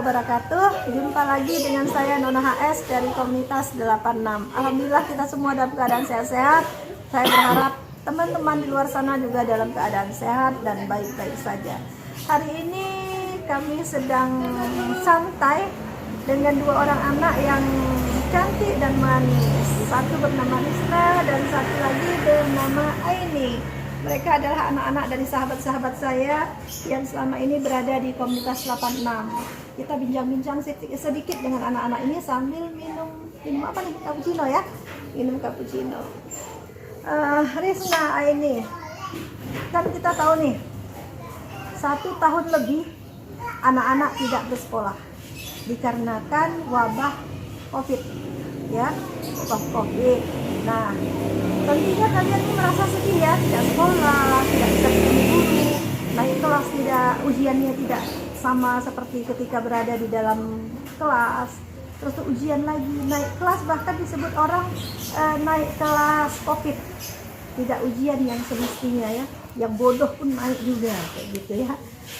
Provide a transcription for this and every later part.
wabarakatuh. Jumpa lagi dengan saya Nona HS dari komunitas 86. Alhamdulillah kita semua dalam keadaan sehat-sehat. Saya berharap teman-teman di luar sana juga dalam keadaan sehat dan baik-baik saja. Hari ini kami sedang santai dengan dua orang anak yang cantik dan manis. Satu bernama Rizna dan satu lagi bernama Aini. Mereka adalah anak-anak dari sahabat-sahabat saya yang selama ini berada di komunitas 86. Kita bincang-bincang sedikit dengan anak-anak ini sambil minum apa nih? Cappuccino ya? Minum cappuccino. Rizna, Aini, kan kita tahu nih, 1 tahun lebih anak-anak tidak bersekolah dikarenakan wabah COVID, ya, COVID. Nah, tentunya kalian ini merasa sedih ya, tidak sekolah, tidak bisa ketemu guru, naik kelas tidak, ujiannya tidak sama seperti ketika berada di dalam kelas. Terus tuh ujian lagi, naik kelas bahkan disebut orang naik kelas COVID, tidak ujian yang semestinya ya, yang bodoh pun naik juga kayak gitu ya.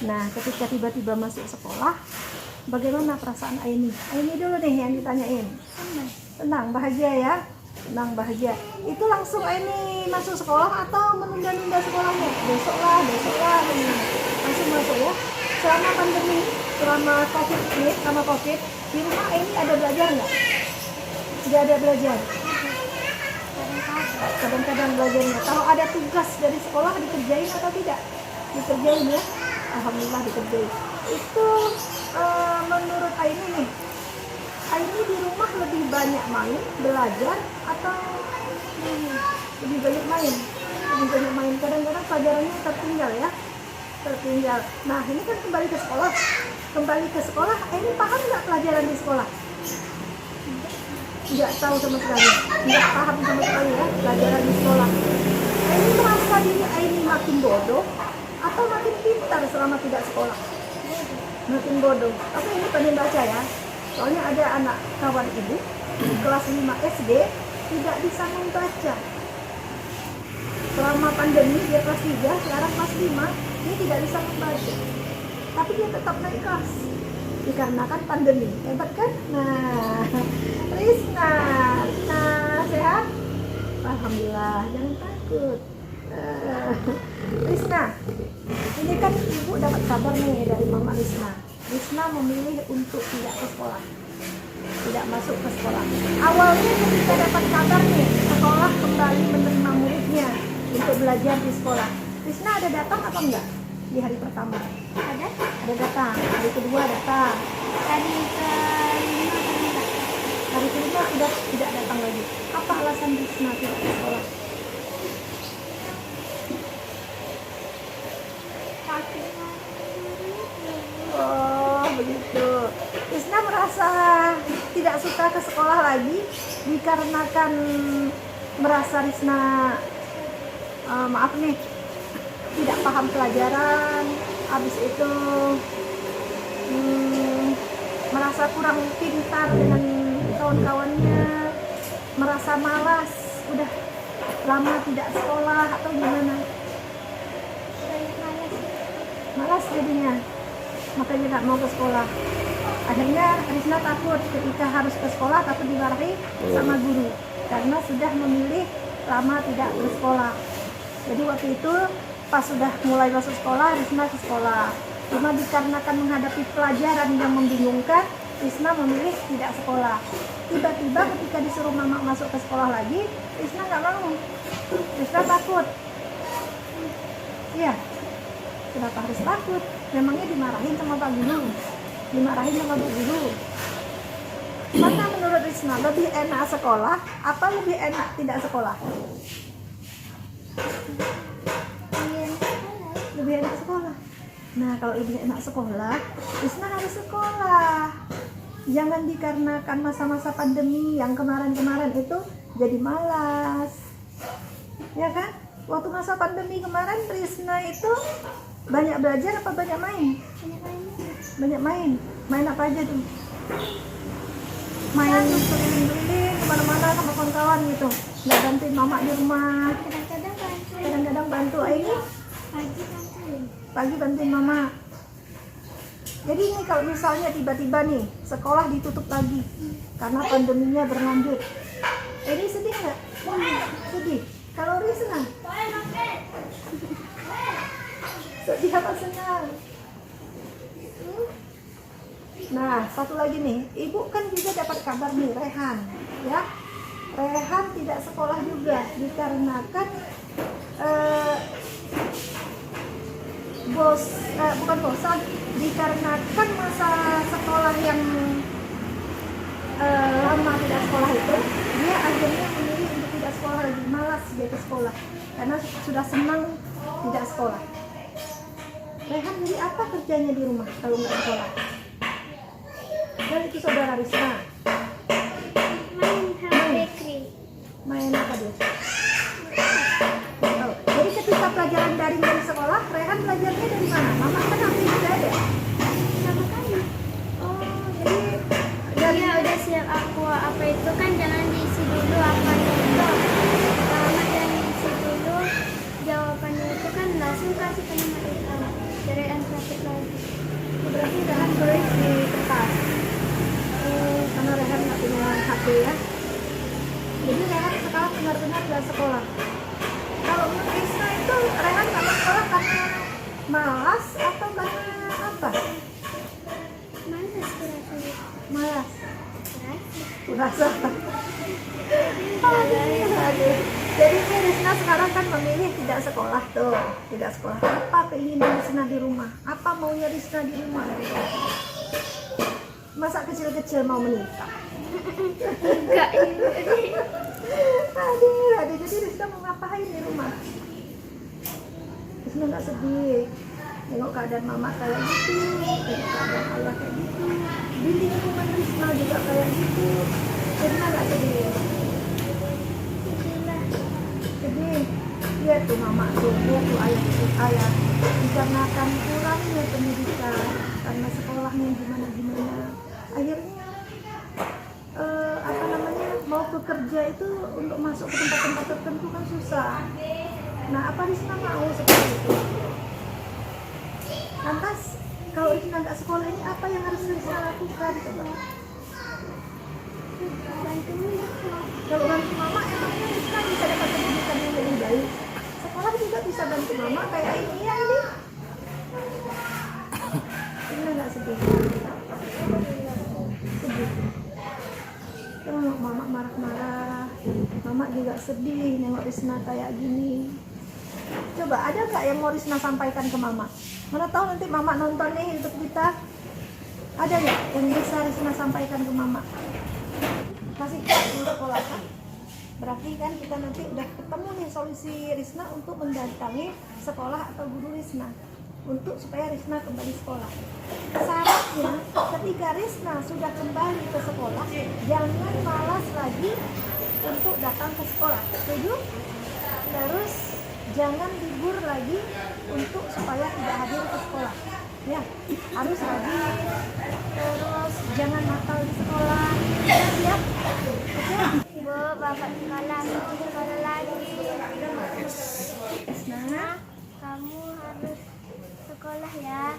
Nah, ketika tiba-tiba masuk sekolah, bagaimana perasaan Aini? Aini dulu nih yang ditanyain. Tenang, bahagia ya? Tenang, bahagia. Itu langsung Aini masuk sekolah atau menunda-nunda sekolahnya? Besok lah. Langsung masuk ya? Selama pandemi, selama COVID ini, sama COVID, di rumah Aini ada belajar nggak? Tidak ada belajar? Kadang-kadang belajarnya. Kalau ada tugas dari sekolah dikerjain atau tidak? Dikerjain ya? Alhamdulillah dikerjain. Itu menurut Aini nih, Aini di rumah lebih banyak main, belajar, atau lebih banyak main? Lebih banyak main. Kadang-kadang pelajarannya tertinggal ya, tertinggal. Nah, ini kan kembali ke sekolah. Kembali ke sekolah, Aini paham nggak pelajaran di sekolah? Nggak tahu sama sekali, nggak paham sama sekali ya pelajaran di sekolah. Aini merasa diri Aini makin bodoh atau makin pintar selama tidak sekolah? Makin bodoh. Tapi ini pengen baca ya. Soalnya ada anak kawan ibu kelas 5 SD tidak bisa membaca. Selama pandemi dia kelas 3, sekarang kelas 5, dia tidak bisa membaca. Tapi dia tetap naik kelas dikarenakan pandemi. Hebat kan? Nah, Rizna sehat? Alhamdulillah, jangan takut. Rizna, ini kan ibu dapat kabar nih dari mama Rizna. Rizna memilih untuk tidak ke sekolah, tidak masuk ke sekolah. Awalnya ketika dapat kabar nih, sekolah kembali menerima muridnya untuk belajar di sekolah, Rizna ada datang apa enggak di hari pertama? Ada datang. Hari kedua datang. Hari kelima sudah tidak datang lagi. Apa alasan Rizna tidak ke sekolah? Oh begitu. Rizna merasa tidak suka ke sekolah lagi dikarenakan merasa Rizna maaf nih, tidak paham pelajaran. Habis itu merasa kurang pintar dengan kawan-kawannya, merasa malas, udah lama tidak sekolah atau gimana? Malas jadinya, makanya nggak mau ke sekolah. Akhirnya Rizna takut ketika harus ke sekolah, takut dimarahi sama guru karena sudah memilih lama tidak bersekolah. Jadi waktu itu pas sudah mulai masuk sekolah, Rizna ke sekolah. Cuma dikarenakan menghadapi pelajaran yang membingungkan, Rizna memilih tidak sekolah. Tiba-tiba ketika disuruh mama masuk ke sekolah lagi, Rizna nggak mau. Rizna takut. Iya. Kenapa harus takut? Memangnya dimarahin sama Pak Guru? Dimarahin sama Bu Guru? Mana menurut Rizna, lebih enak sekolah apa lebih enak tidak sekolah? Lebih enak sekolah. Nah, kalau lebih enak sekolah, Rizna harus sekolah. Jangan dikarenakan masa-masa pandemi yang kemarin-kemarin itu jadi malas. Ya kan? Waktu masa pandemi kemarin Rizna itu banyak belajar apa banyak main? Banyak main. Main apa aja tuh? Main keliling-keliling kemana-mana sama kawan-kawan gitu. Nggak bantuin mama di rumah. Kadang-kadang bantu Aini. Pagi bantuin mama. Jadi ini kalau misalnya tiba-tiba nih sekolah ditutup lagi karena pandeminya berlanjut, ini sedih nggak? Sedih. Kalau Risna? Sedih apa senang? Nah, satu lagi nih, ibu kan juga dapat kabar nih, Rehan, ya. Rehan tidak sekolah juga dikarenakan bukan bosan, dikarenakan masa sekolah yang lama tidak sekolah itu, dia akhirnya memilih untuk tidak sekolah lagi, malas dia ke sekolah karena sudah senang tidak sekolah. Rehan jadi apa kerjanya di rumah kalau nggak sekolah? Dan itu saudara Risna. Main apa dia? Oh, jadi ketika pelajaran daring dari sekolah, Rehan belajarnya dari mana? Mama kan hampir tidak ada. Sama kali. Oh, jadi Dia udah siap aku apa itu kan jangan diisi dulu apanya itu. Mama jangan diisi dulu jawabannya itu kan langsung kasih ke nomor itu dari antrasit lagi. berarti Rehan tulis di kertas. Karena Rehan nggak punya HP ya. Jadi Rehan sekarang benar-benar gak sekolah. Kalau menurut Risna itu Rehan gak sekolah karena malas atau karena apa? Mana surat-surat? Malas. Rasa. Aduh. Jadi ini Risna sekarang kan memilih tidak sekolah tuh, tidak sekolah. Apa keinginan Risna di rumah? Apa maunya Risna di rumah? Masa kecil-kecil mau menikah? Enggak ini. Aduh, jadi Risna mau ngapain di rumah? Risna nggak sedih, tengok keadaan mama kayak gitu, tengok keadaan ayah kayak gitu, di lingkungan Risna juga kayak gitu. Risna nggak sedih. Sedih. Lihat tuh mama tuh, lihat tuh ayah dikarenakan kurangnya pendidikan karena sekolahnya gimana, akhirnya mau bekerja itu untuk masuk ke tempat-tempat tertentu kan susah. Nah, apa Risna mau seperti itu? Lantas kalau Risna nggak sekolah ini apa yang harus Risna lakukan? Coba. Bantu mama. Kalau bantu mama emangnya Risna bisa dapat pendidikan yang lebih baik. Sekolah juga bisa bantu mama kayak ini ya ini. Risna nggak sedih. Sedih. Tengok mama marah-marah, mama juga sedih nengok Risna kayak gini. Coba ada nggak yang mau Risna sampaikan ke mama? Mana tahu nanti mama nonton nih YouTube kita. Ada nggak yang bisa Risna sampaikan ke mama? Masih untuk sekolah kan? Berarti kan kita nanti udah ketemu nih solusi Risna untuk mendatangi sekolah atau guru Risna untuk supaya Risna kembali sekolah. Syaratnya ketika Risna sudah kembali ke sekolah, jangan malas lagi untuk datang ke sekolah. Setuju? Terus jangan libur lagi untuk supaya tidak hadir ke sekolah. Ya, harus rajin. Terus jangan nakal di sekolah. Ya, oke? Bu, bapak sekolah lagi. Risna, Kamu harus sekolah ya.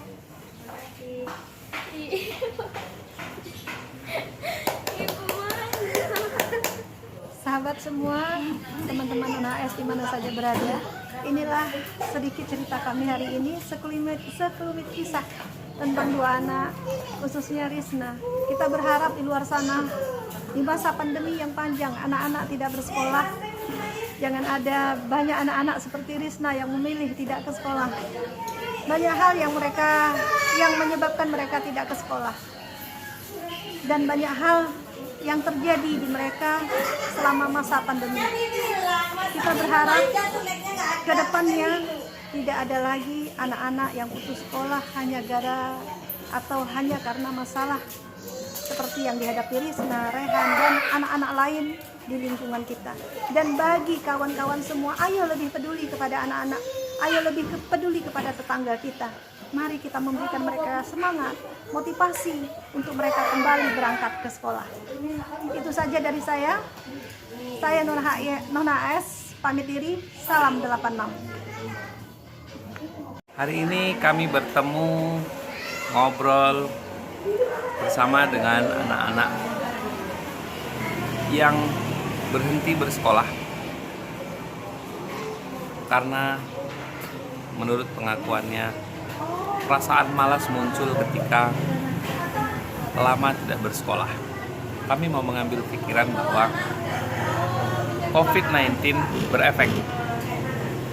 Ibu mana? sahabat semua, teman-teman NHS di mana saja berada, inilah sedikit cerita kami hari ini, sekelumit kisah tentang dua anak, khususnya Risna. Kita berharap di luar sana, di masa pandemi yang panjang, anak-anak tidak bersekolah. Jangan ada banyak anak-anak seperti Risna yang memilih tidak ke sekolah. Banyak hal yang menyebabkan mereka tidak ke sekolah. Dan banyak hal yang terjadi di mereka selama masa pandemi. Kita berharap ke depannya tidak ada lagi anak-anak yang putus sekolah hanya karena masalah seperti yang dihadapi Risna, Rehan, dan anak-anak lain di lingkungan kita. Dan bagi kawan-kawan semua, ayo lebih peduli kepada anak-anak, ayo lebih peduli kepada tetangga kita. Mari kita memberikan mereka semangat, motivasi untuk mereka kembali berangkat ke sekolah. Itu saja dari saya. Saya Nona S, pamit diri. Salam 86. Hari ini kami bertemu ngobrol bersama dengan anak-anak yang berhenti bersekolah karena menurut pengakuannya perasaan malas muncul ketika lama tidak bersekolah. Kami mau mengambil pikiran bahwa COVID-19 berefek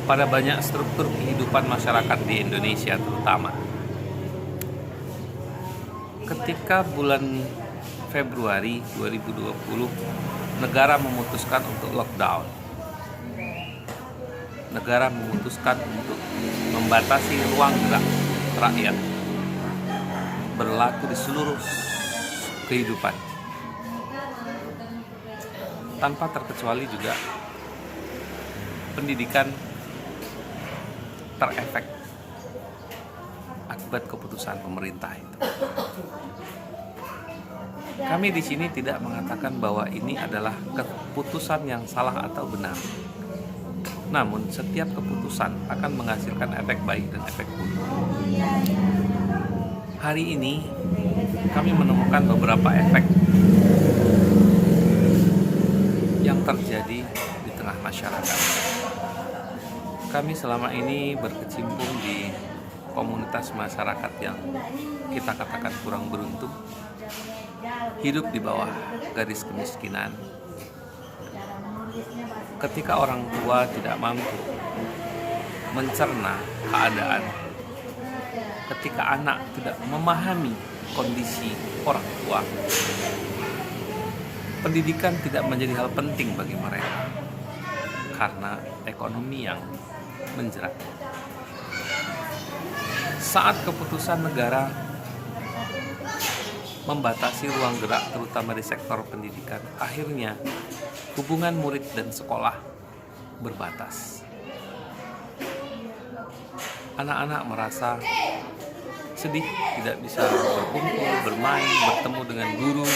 pada banyak struktur kehidupan masyarakat di Indonesia terutama. Ketika bulan Februari 2020 negara memutuskan untuk lockdown. Negara memutuskan untuk membatasi ruang gerak rakyat berlaku di seluruh kehidupan. Tanpa terkecuali juga pendidikan terefek akibat keputusan pemerintah itu. Kami di sini tidak mengatakan bahwa ini adalah keputusan yang salah atau benar. Namun setiap keputusan akan menghasilkan efek baik dan efek buruk. Hari ini kami menemukan beberapa efek yang terjadi di tengah masyarakat. Kami selama ini berkecimpung di komunitas masyarakat yang kita katakan kurang beruntung, hidup di bawah garis kemiskinan. Ketika orang tua tidak mampu mencerna keadaan, ketika anak tidak memahami kondisi orang tua, pendidikan tidak menjadi hal penting bagi mereka karena ekonomi yang menjerat. Saat keputusan negara membatasi ruang gerak terutama di sektor pendidikan, akhirnya hubungan murid dan sekolah berbatas. Anak-anak merasa sedih tidak bisa berkumpul, bermain, bertemu dengan guru,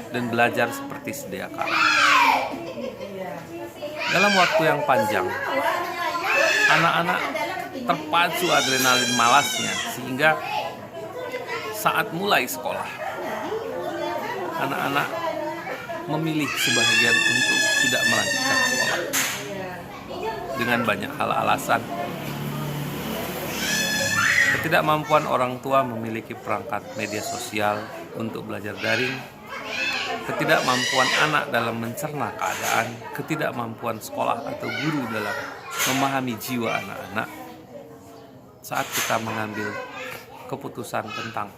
dan belajar seperti sedia kala. Dalam waktu yang panjang, anak-anak terpacu adrenalin malasnya sehingga saat mulai sekolah, anak-anak memilih sebagian untuk tidak melanjutkan sekolah dengan banyak hal alasan. Ketidakmampuan orang tua memiliki perangkat media sosial untuk belajar daring, ketidakmampuan anak dalam mencerna keadaan, ketidakmampuan sekolah atau guru dalam memahami jiwa anak-anak. Saat kita mengambil keputusan tentang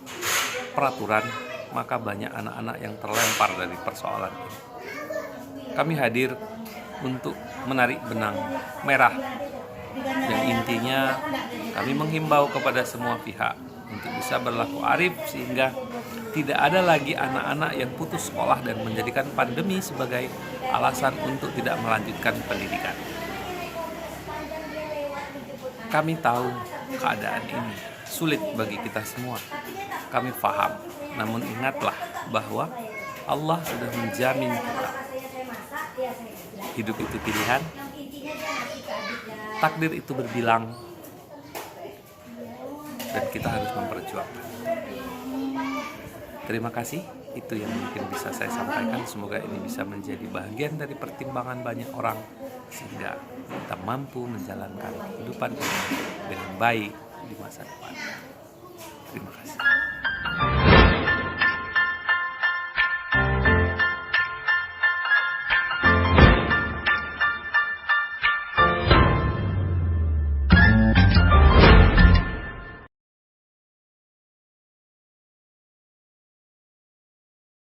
peraturan, maka banyak anak-anak yang terlempar dari persoalan ini. Kami hadir untuk menarik benang merah, dan intinya kami menghimbau kepada semua pihak untuk bisa berlaku arif sehingga tidak ada lagi anak-anak yang putus sekolah dan menjadikan pandemi sebagai alasan untuk tidak melanjutkan pendidikan. Kami tahu keadaan ini sulit bagi kita semua. Kami paham, namun ingatlah bahwa Allah sudah menjamin kita. Hidup itu pilihan, takdir itu berbilang, dan kita harus memperjuangkan. Terima kasih, itu yang mungkin bisa saya sampaikan. Semoga ini bisa menjadi bagian dari pertimbangan banyak orang sehingga kita mampu menjalankan kehidupan ini dengan baik di masa depan. Terima kasih.